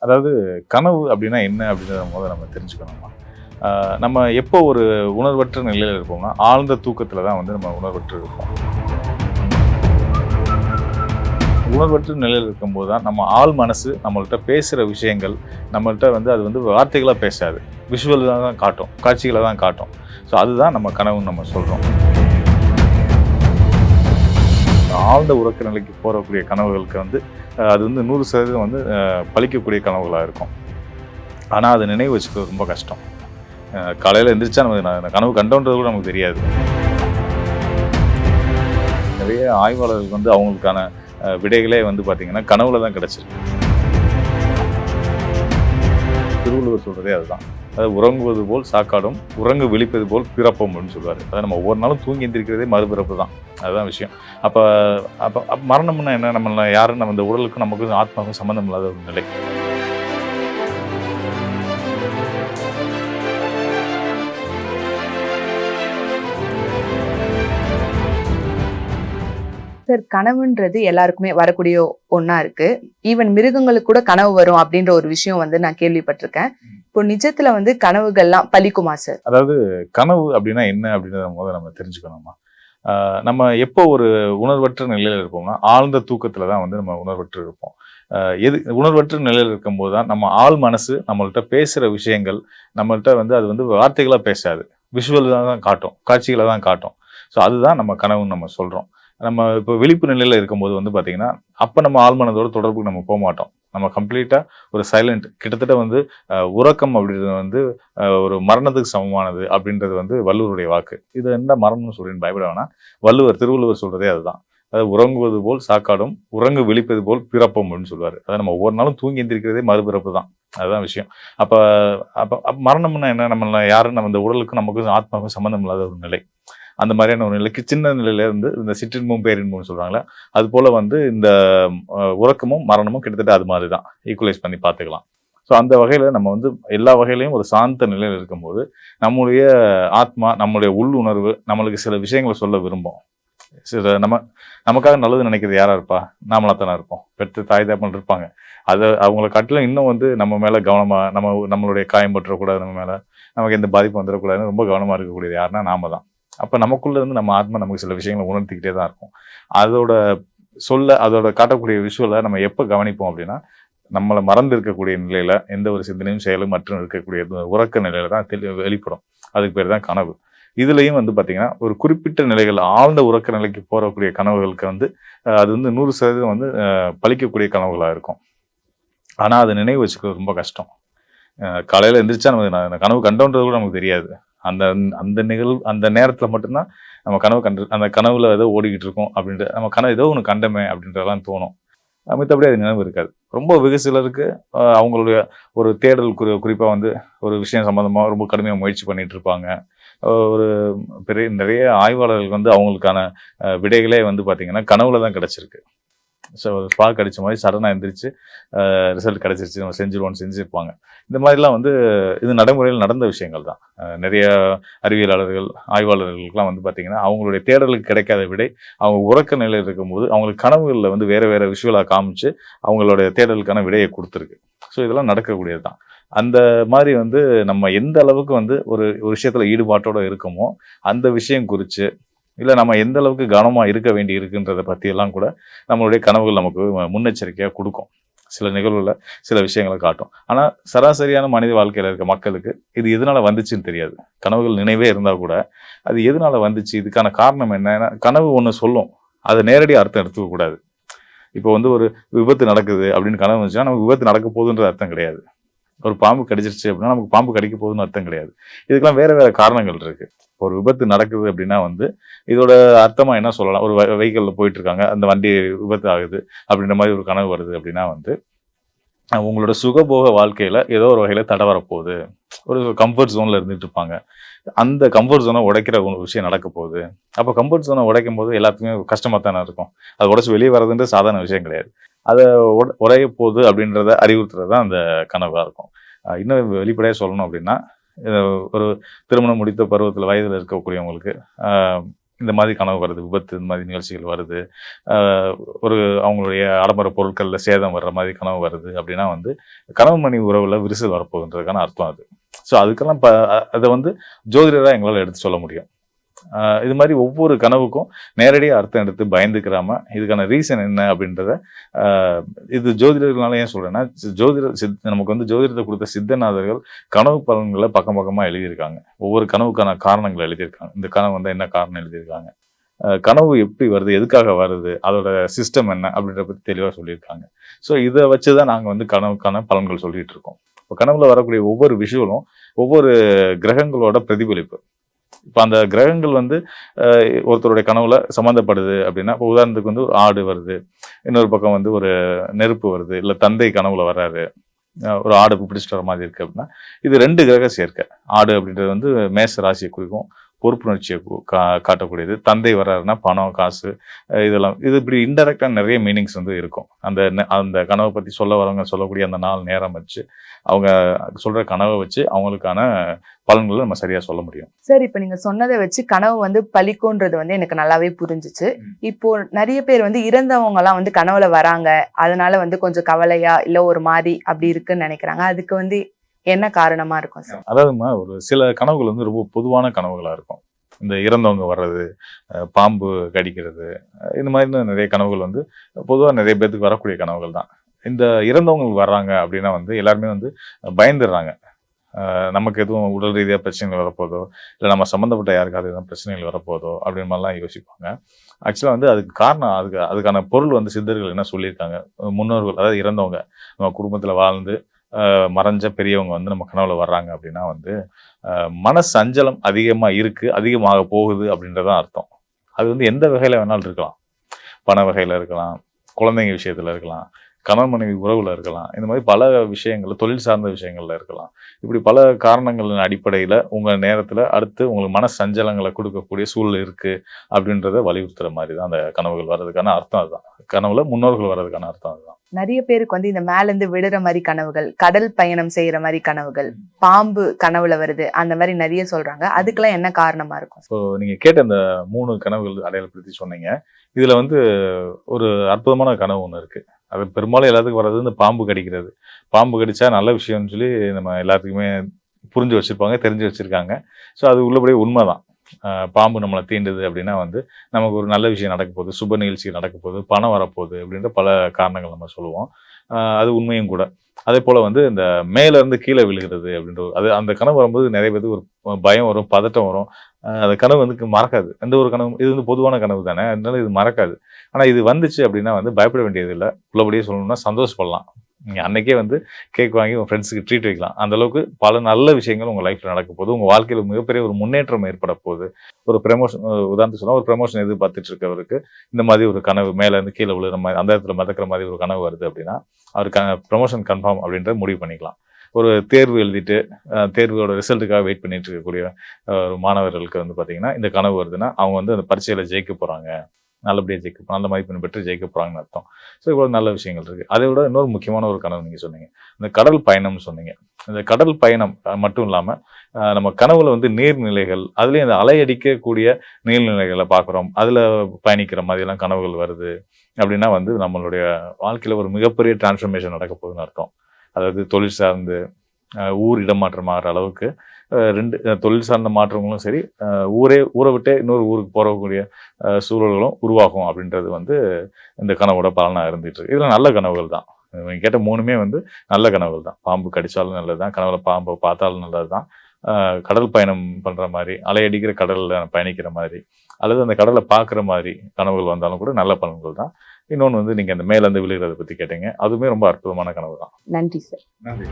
அதாவது கனவு அப்படின்னா என்ன அப்படின்றத முதல்ல நம்ம தெரிஞ்சுக்கணுமா? நம்ம எப்போ ஒரு உணர்வற்ற நிலையில இருப்போம்னா, ஆழ்ந்த தூக்கத்துல தான் வந்து நம்ம உணர்வற்று இருப்போம். உணர்வற்ற நிலையில இருக்கும்போது தான் நம்ம ஆழ் மனசு நம்மள்ட்ட பேசுற விஷயங்கள், நம்மள்ட்ட வந்து அது வந்து வார்த்தைகளா பேசாது. விஷுவலா தான் காட்டும். காட்சிகள தான் காட்டும். ஸோ அதுதான் நம்ம கனவுன்னு நம்ம சொல்றோம். ஆழ்ந்த உறக்க நிலைக்கு போறக்கூடிய கனவுகளுக்கு வந்து அது வந்து 100% வந்து பலிக்கக்கூடிய கனவுகளா இருக்கும். ஆனா, அத நினைவு வச்சுக்கிறது ரொம்ப கஷ்டம். காலையில எந்திரிச்சா நமக்கு நான் கனவு கண்டோன்றது கூட நமக்கு தெரியாது. நிறைய ஆய்வாளர்களுக்கு வந்து அவங்களுக்கான விடைகளே வந்து பார்த்தீங்கன்னா, கனவுல தான் கிடைச்சிருக்கு. திருவள்ளுவர் சொல்றதே அதுதான். அதாவது உறங்குவது போல் சாக்காடும், உறங்கு விழிப்பது போல் பிறப்போம் அப்படின்னு சொல்லுவாரு. அதாவது நம்ம ஒவ்வொரு நாளும் தூங்கி எந்திரிக்கிறதே மறுபிறப்பு தான். அதுதான் விஷயம். அப்ப அப்ப மரணம்னா என்ன? நம்மள யாரும் நம்ம இந்த உடலுக்கும் நமக்கும் ஆத்மாவுக்கும் சம்மந்தம் இல்லாத ஒரு நிலை. சார், கனவுன்றது எல்லாருக்குமே வரக்கூடிய ஒண்ணா இருக்கு. ஈவன் மிருகங்களுக்கு கூட கனவு வரும் அப்படின்ற ஒரு விஷயம் வந்து நான் கேள்விப்பட்டிருக்கேன். இப்போ நிஜத்துல வந்து கனவுகள்லாம் பலிக்குமா சார்? அதாவது கனவு அப்படின்னா என்ன அப்படின்றத முதல்ல நம்ம தெரிஞ்சுக்கணுமா? நம்ம எப்போ ஒரு உணர்வற்ற நிலையில இருப்போம்னா, ஆழ்ந்த தூக்கத்துல தான் வந்து நம்ம உணர்வற்று இருப்போம். உணர்வற்ற நிலையில இருக்கும்போது தான் நம்ம ஆழ் மனசு நம்மள்ட்ட பேசுற விஷயங்கள், நம்மள்ட்ட வந்து அது வந்து வார்த்தைகளா பேசாது. விஷுவலா தான் காட்டும். காட்சிகள தான் காட்டும். ஸோ அதுதான் நம்ம கனவுன்னு நம்ம சொல்றோம். நம்ம இப்போ விழிப்பு நிலையில இருக்கும்போது வந்து பார்த்தீங்கன்னா, அப்ப நம்ம ஆழ்மனதோட தொடர்புக்கு நம்ம போமாட்டோம். நம்ம கம்ப்ளீட்டா ஒரு சைலண்ட் கிட்டத்தட்ட வந்து உறக்கம் அப்படின்றது வந்து ஒரு மரணத்துக்கு சமமானது அப்படின்றது வந்து வள்ளுவருடைய வாக்கு. இது என்ன மரணம்னு சொல்றேன்னு பயப்பட வேணாம். திருவள்ளுவர் சொல்றதே அதுதான். அதாவது உறங்குவது போல் சாக்காடும், உறங்கு விழிப்பது போல் பிறப்போம் அப்படின்னு சொல்லுவாரு. அதாவது நம்ம ஒவ்வொரு நாளும் தூங்கி எந்திரிக்கிறதே மறுபிறப்பு தான். அதுதான் விஷயம். அப்ப அப்ப மரணம்னா என்ன? நம்மள யாரும் நம்ம இந்த உடலுக்கும் நமக்கும் ஆத்மாவுக்கும் சம்மந்தம் இல்லாத ஒரு நிலை. அந்த மாதிரியான ஒரு நிலைக்கு சின்ன நிலையில இருந்து இந்த சிற்றின்பமும் பேரின்பமும் சொல்றாங்கல்ல, அது போல வந்து இந்த உறக்கமும் மரணமும் கிட்டத்தட்ட அது மாதிரி தான். ஈக்குவலைஸ் பண்ணி பார்த்துக்கலாம். ஸோ அந்த வகையில நம்ம வந்து எல்லா வகையிலயும் ஒரு சாந்த நிலையில இருக்கும்போது, நம்முடைய ஆத்மா, நம்முடைய உள்ளுணர்வு நம்மளுக்கு சில விஷயங்கள சொல்ல விரும்பும். நமக்காக நல்லது நினைக்கிறது யாரா இருப்பா? நாமளா தானே இருப்போம். பெற்ற தாய் தகப்பன் இருப்பாங்க. அவங்கள காட்டிலும் இன்னும் வந்து நம்ம மேல கவனமா நம்மளுடைய காயம் பற்றக்கூடாது நம்ம மேல. நமக்கு எந்த பாதிப்பும் வந்துடக்கூடாதுன்னு ரொம்ப கவனமா இருக்கக்கூடியது யாருன்னா நாம தான். அப்ப நமக்குள்ள இருந்து நம்ம ஆத்மா நமக்கு சில விஷயங்களை உணர்த்திக்கிட்டே தான் இருக்கும். அதோட அதோட காட்டக்கூடிய விஷுவலை நம்ம எப்ப கவனிப்போம் அப்படின்னா, நம்மளை மறந்து இருக்கக்கூடிய நிலையில எந்த ஒரு சிந்தனையும் செயலும் மற்றும் இருக்கக்கூடிய உறக்க நிலையில தான் வெளிப்படும். அதுக்கு பேர் தான் கனவு. இதுலயும் வந்து பாத்தீங்கன்னா, ஒரு குறிப்பிட்ட நிலைகள் ஆழ்ந்த உறக்க நிலைக்கு போறக்கூடிய கனவுகளுக்கு வந்து அது வந்து 100% வந்து பலிக்கக்கூடிய கனவுகளா இருக்கும். ஆனா அதை நினைவு வச்சுக்கிறது ரொம்ப கஷ்டம். காலையில எந்திரிச்சா நமக்கு கனவு கண்டோன்றது கூட நமக்கு தெரியாது. அந்த அந்த நிகழ்வு அந்த நேரத்துல மட்டும்தான் நம்ம அந்த கனவுல ஏதோ ஓடிக்கிட்டு இருக்கோம் அப்படின்ட்டு நம்ம கனவு ஏதோ ஒன்று கண்டமே அப்படின்றதெல்லாம் தோணும். மித்தபடி அது நினைவு இருக்காது. ரொம்ப வெகு சிலருக்கு அவங்களுடைய ஒரு தேடல் குறிப்பா வந்து ஒரு விஷயம் சம்பந்தமா ரொம்ப கடுமையா முயற்சி பண்ணிட்டு இருப்பாங்க. ஒரு நிறைய ஆய்வாளர்களுக்கு வந்து அவங்களுக்கான விடைகளே வந்து பாத்தீங்கன்னா கனவுல தான் கிடைச்சிருக்கு. ஸோ ஸ்பார்க் அடிச்ச மாதிரி சடனா எந்திரிச்சு ரிசல்ட் கிடைச்சிருச்சு, நம்ம செஞ்சிருவோம்னு செஞ்சிருப்பாங்க. இந்த மாதிரிலாம் வந்து இது நடைமுறையில் நடந்த விஷயங்கள் தான். நிறைய அறிவியலாளர்கள், ஆய்வாளர்களுக்கெல்லாம் வந்து பார்த்தீங்கன்னா, அவங்களுடைய தேடலுக்கு கிடைக்காத விடை, அவங்க உறக்க நிலையில் இருக்கும்போது, அவங்களுக்கு கனவுகளில் வந்து வேற வேற விஷுவலாக காமிச்சு, அவங்களுடைய தேடலுக்கான விடையை கொடுத்துருக்கு. ஸோ இதெல்லாம் நடக்கக்கூடியது தான். அந்த மாதிரி வந்து நம்ம எந்த அளவுக்கு வந்து ஒரு ஒரு விஷயத்துல ஈடுபாட்டோட இருக்கோமோ, அந்த விஷயம் குறித்து இல்ல நம்ம எந்த அளவுக்கு கவனமா இருக்க வேண்டி இருக்குன்றத பத்தி எல்லாம் கூட நம்மளுடைய கனவுகள் நமக்கு முன்னெச்சரிக்கையா கொடுக்கும். சில நிகழ்வுல சில விஷயங்களை காட்டும். ஆனா சராசரியான மனித வாழ்க்கையில இருக்க மக்களுக்கு இது எதனால வந்துச்சுன்னு தெரியாது. கனவுகள் நினைவே இருந்தா கூட அது எதனால வந்துச்சு, இதுக்கான காரணம் என்ன? கனவு ஒண்ணு சொல்லும். அதை நேரடியாக அர்த்தம் எடுத்துக்க கூடாது. இப்போ வந்து ஒரு விபத்து நடக்குது அப்படின்னு கனவு வந்துச்சுன்னா நமக்கு விபத்து நடக்க போகுதுன்ற அர்த்தம் கிடையாது. ஒரு பாம்பு கடிச்சிருச்சு அப்படின்னா நமக்கு பாம்பு கடிக்க போகுதுன்னு அர்த்தம் கிடையாது. இதுக்கெல்லாம் வேற வேற காரணங்கள் இருக்கு. ஒரு விபத்து நடக்குது அப்படின்னா வந்து இதோட அர்த்தமா என்ன சொல்லலாம்? ஒரு வெஹிக்கிள்ல போயிட்டு இருக்காங்க, அந்த வண்டி விபத்து ஆகுது அப்படின்ற மாதிரி ஒரு கனவு வருது அப்படின்னா வந்து உங்களோட சுகபோக வாழ்க்கையில ஏதோ ஒரு வகையில தடை வரப்போகுது. ஒரு கம்ஃபர்ட் ஜோன்ல இருந்துட்டு இருப்பாங்க. அந்த கம்ஃபர்ட் ஜோனை உடைக்கிற ஒரு விஷயம் நடக்க போகுது. அப்போ கம்ஃபர்ட் ஜோனை உடைக்கும் போது எல்லாத்துக்குமே கஷ்டமா தானே இருக்கும். அது உடைச்சு வெளியே வர்றதுன்றது சாதாரண விஷயம் கிடையாது. அதை உடைய போகுது அப்படின்றத அறிவுறுத்துறது தான் அந்த கனவா இருக்கும். இன்னும் வெளிப்படையா சொல்லணும் அப்படின்னா, ஒரு திருமணம் முடித்த பருவத்தில் வயதில் இருக்கக்கூடியவங்களுக்கு இந்த மாதிரி கனவு வருது, விபத்து இந்த மாதிரி நிகழ்ச்சிகள் வருது, ஒரு அவங்களுடைய ஆடம்பர பொருட்களில் சேதம் வர்ற மாதிரி கனவு வருது அப்படின்னா வந்து கனவு மணி உறவுல விரிசல் வரப்போகுதுன்றதுக்கான அர்த்தம் அது. ஸோ அதுக்கெல்லாம் அதை வந்து ஜோதிடராக எங்களால் எடுத்து சொல்ல முடியும். இது மாதிரி ஒவ்வொரு கனவுக்கும் நேரடியாக அர்த்தம் எடுத்து பயந்துக்கிறாம இதுக்கான ரீசன் என்ன அப்படின்றத இது ஜோதிடர்களால ஏன் சொல்றேன்னா, நமக்கு வந்து ஜோதிடத்தை கொடுத்த சித்தநாதர்கள் கனவு பலன்களை பக்கம் பக்கமாக எழுதியிருக்காங்க. ஒவ்வொரு கனவுக்கான காரணங்களை எழுதியிருக்காங்க. இந்த கனவு வந்து என்ன காரணம் எழுதியிருக்காங்க, கனவு எப்படி வருது, எதுக்காக வருது, அதோட சிஸ்டம் என்ன அப்படின்ற பற்றி தெளிவாக சொல்லியிருக்காங்க. ஸோ இதை வச்சு தான் நாங்கள் வந்து கனவுக்கான பலன்கள் சொல்லிட்டு இருக்கோம். இப்போ கனவுல வரக்கூடிய ஒவ்வொரு விஷயங்களும் ஒவ்வொரு கிரகங்களோட பிரதிபலிப்பு. இப்போ அந்த கிரகங்கள் வந்து ஒருத்தருடைய கனவுல சம்மந்தப்படுது அப்படின்னா, இப்போ உதாரணத்துக்கு வந்து ஒரு ஆடு வருது, இன்னொரு பக்கம் வந்து ஒரு நெருப்பு வருது, இல்லை தந்தை கனவுல வர்றாரு, ஒரு ஆடு பிடிச்சிட்டு வர மாதிரி இருக்கு அப்படின்னா, இது 2 கிரக சேர்க்கை. ஆடு அப்படின்றது வந்து மேச ராசியை குறிக்கும், பொறுப்புணர்ச்சியை காட்டக்கூடியது. தந்தை வர்றாருன்னா பணம், காசு, இதெல்லாம் இது இப்படி இன்டெரக்டா நிறைய மீனிங்ஸ் வந்து இருக்கும். அந்த கனவை பத்தி சொல்ல வரவங்க சொல்லக்கூடிய அந்த நாள் நேரம் வச்சு, அவங்க சொல்ற கனவை வச்சு அவங்களுக்கான பலன்களை நம்ம சரியா சொல்ல முடியும். சார், இப்ப நீங்க சொன்னதை வச்சு கனவு வந்து பலிக்கும்ன்றது வந்து எனக்கு நல்லாவே புரிஞ்சுச்சு. இப்போ நிறைய பேர் வந்து இறந்தவங்க எல்லாம் வந்து கனவுல வராங்க, அதனால வந்து கொஞ்சம் கவலையா இல்ல ஒரு மாதிரி அப்படி இருக்குன்னு நினைக்கிறாங்க. அதுக்கு வந்து என்ன காரணமா இருக்கும் சார்? அதாவதுமா, ஒரு சில கனவுகள் வந்து ரொம்ப பொதுவான கனவுகளா இருக்கும். இந்த இறந்தவங்க வர்றது, பாம்பு கடிக்கிறது, இந்த மாதிரி நிறைய கனவுகள் வந்து பொதுவாக நிறைய பேருக்கு வரக்கூடிய கனவுகள் தான். இந்த இறந்தவங்க வர்றாங்க அப்படின்னா வந்து எல்லாருமே வந்து பயந்துடுறாங்க. நமக்கு எதுவும் உடல் ரீதியாக பிரச்சனைகள் வரப்போதோ, இல்லை நம்ம சம்மந்தப்பட்ட யாருக்காவது எதுவும் பிரச்சனைகள் வரப்போதோ அப்படின்னு மாதிரிலாம் யோசிப்பாங்க. ஆக்சுவலாக வந்து அதுக்கு காரணம், அதுக்கான பொருள் வந்து சித்தர்கள் என்ன சொல்லியிருக்காங்க, முன்னோர்கள் அதாவது இறந்தவங்க நம்ம குடும்பத்தில் வாழ்ந்து மறைஞ்ச பெரியவங்க வந்து நம்ம கனவுல வர்றாங்க அப்படின்னா வந்து மன சஞ்சலம் அதிகமாக இருக்கு, அதிகமாக போகுது அப்படின்றதான் அர்த்தம். அது வந்து எந்த வகையில் வேணாலும் இருக்கலாம். பண வகையில் இருக்கலாம், குழந்தைங்க விஷயத்தில் இருக்கலாம், கணவன் மனைவி உறவுல இருக்கலாம், இந்த மாதிரி பல விஷயங்கள், தொழில் சார்ந்த விஷயங்கள்ல இருக்கலாம். இப்படி பல காரணங்களின் அடிப்படையில் உங்கள் நேரத்தில் அடுத்து உங்களுக்கு மன சஞ்சலங்களை கொடுக்கக்கூடிய சூழல் இருக்கு அப்படின்றத வலியுறுத்துற மாதிரி தான் அந்த கனவுகள் வர்றதுக்கான அர்த்தம். அதுதான் கனவுல முன்னோர்கள் வர்றதுக்கான அர்த்தம். அதுதான். நிறைய பேருக்கு வந்து இந்த மேல இருந்து விடுற மாதிரி கனவுகள், கடல் பயணம் செய்யற மாதிரி கனவுகள், பாம்பு கனவுல வருது, அந்த மாதிரி நிறைய சொல்றாங்க. அதுக்கெல்லாம் என்ன காரணமா இருக்கும்? ஸோ நீங்க கேட்ட அந்த 3 கனவுகள் அடையாளப்படுத்தி சொன்னீங்க. இதுல வந்து ஒரு அற்புதமான கனவு ஒன்று இருக்கு. அது பெரும்பாலும் எல்லாத்துக்கும் வர்றது இந்த பாம்பு கடிக்கிறது. பாம்பு கடிச்சா நல்ல விஷயம்னு சொல்லி நம்ம எல்லாத்துக்குமே புரிஞ்சு வச்சிருப்பாங்க, தெரிஞ்சு வச்சிருக்காங்க. ஸோ அது உள்ளபடியே உண்மைதான். பாம்பு நம்மளை தீண்டுது அப்படின்னா வந்து நமக்கு ஒரு நல்ல விஷயம் நடக்க போகுது, சுப நிகழ்ச்சிகள் நடக்க போகுது, பணம் வரப்போகுது அப்படின்ற பல காரணங்கள் நம்ம சொல்லுவோம். அது உண்மையும் கூட. அதே போல வந்து இந்த மேல இருந்து கீழே விழுகிறது அப்படின்ற அந்த கனவு வரும்போது நிறைய பேருக்கு ஒரு பயம் வரும், பதட்டம் வரும். அந்த கனவு வந்து மறக்காது. எந்த ஒரு கனவு, இது வந்து பொதுவான கனவு தானே, அதனால இது மறக்காது. ஆனா இது வந்துச்சு அப்படின்னா வந்து பயப்பட வேண்டியது இல்லை. உள்ளபடியே சொல்லணும்னா சந்தோஷப்படலாம். நீங்கள் அன்னைக்கே வந்து கேக் வாங்கி உங்கள் ஃப்ரெண்ட்ஸுக்கு ட்ரீட் வைக்கலாம். அந்த அளவுக்கு பல நல்ல விஷயங்கள் உங்கள் லைஃப்பில் நடக்க போகுது. உங்கள் வாழ்க்கையில் மிகப்பெரிய ஒரு முன்னேற்றம் ஏற்பட போகுது. ஒரு ப்ரமோஷன், உதாரணத்துக்கு சொன்னால் ஒரு ப்ரமோஷன் எதிர்பார்த்துட்டு இருக்கவருக்கு இந்த மாதிரி ஒரு கனவு, மேலே இருந்து கீழே விழுற மாதிரி, அந்த இடத்துல மிதக்கிற மாதிரி ஒரு கனவு வருது அப்படின்னா அவருக்கான ப்ரமோஷன் கன்ஃபார்ம் அப்படின்றத முடிவு பண்ணிக்கலாம். ஒரு தேர்வு எழுதிட்டு தேர்வோட ரிசல்ட்டுக்காக வெயிட் பண்ணிட்டு இருக்கக்கூடிய மாணவர்களுக்கு வந்து பார்த்தீங்கன்னா இந்த கனவு வருதுன்னா அவங்க வந்து அந்த பரீட்சையில் ஜெயிக்க போகிறாங்க, நல்லபடியாக ஜெயிக்க போகிறாங்க, நல்ல மதிப்பெண் பெற்று ஜெயிக்க போகிறாங்கன்னு அர்த்தம். ஸோ இவ்வளோ நல்ல விஷயங்கள் இருக்குது. அதை விட இன்னொரு முக்கியமான ஒரு கனவு நீங்கள் சொன்னீங்க, இந்த கடல் பயணம்னு சொன்னீங்க. இந்த கடல் பயணம் மட்டும் இல்லாமல் நம்ம கனவுல வந்து நீர்நிலைகள், அதுலேயும் இந்த அலையடிக்கக்கூடிய நீர்நிலைகளை பார்க்குறோம், அதில் பயணிக்கிற மாதிரிலாம் கனவுகள் வருது அப்படின்னா வந்து நம்மளுடைய வாழ்க்கையில் ஒரு மிகப்பெரிய டிரான்ஸ்ஃபர்மேஷன் நடக்க போகுதுன்னு அர்த்தம். அதாவது தொழில் சார்ந்து ஊர் இடமாற்றம் ஆகிற அளவுக்கு 2 தொழில் சார்ந்த மாற்றங்களும் சரி, ஊரை விட்டே இன்னொரு ஊருக்கு போகக்கூடிய சூழல்களும் உருவாகும் அப்படின்றது வந்து இந்த கனவோட பலனாக இருந்துட்டு இருக்கு. இதெல்லாம் நல்ல கனவுகள் தான். நீங்கள் கேட்ட 3மே வந்து நல்ல கனவுகள் தான். பாம்பு கடிச்சாலும் நல்லது தான், கனவுல பாம்பை பார்த்தாலும் நல்லது தான், கடல் பயணம் பண்ணுற மாதிரி, அலையடிக்கிற கடலில் பயணிக்கிற மாதிரி, அல்லது அந்த கடலை பார்க்குற மாதிரி கனவுகள் வந்தாலும் கூட நல்ல பலன்கள் தான். இன்னொன்று வந்து நீங்கள் அந்த மேலேருந்து விழுகிறத பற்றி கேட்டீங்க, அதுவுமே ரொம்ப அற்புதமான கனவு தான். நன்றி சார். நன்றி.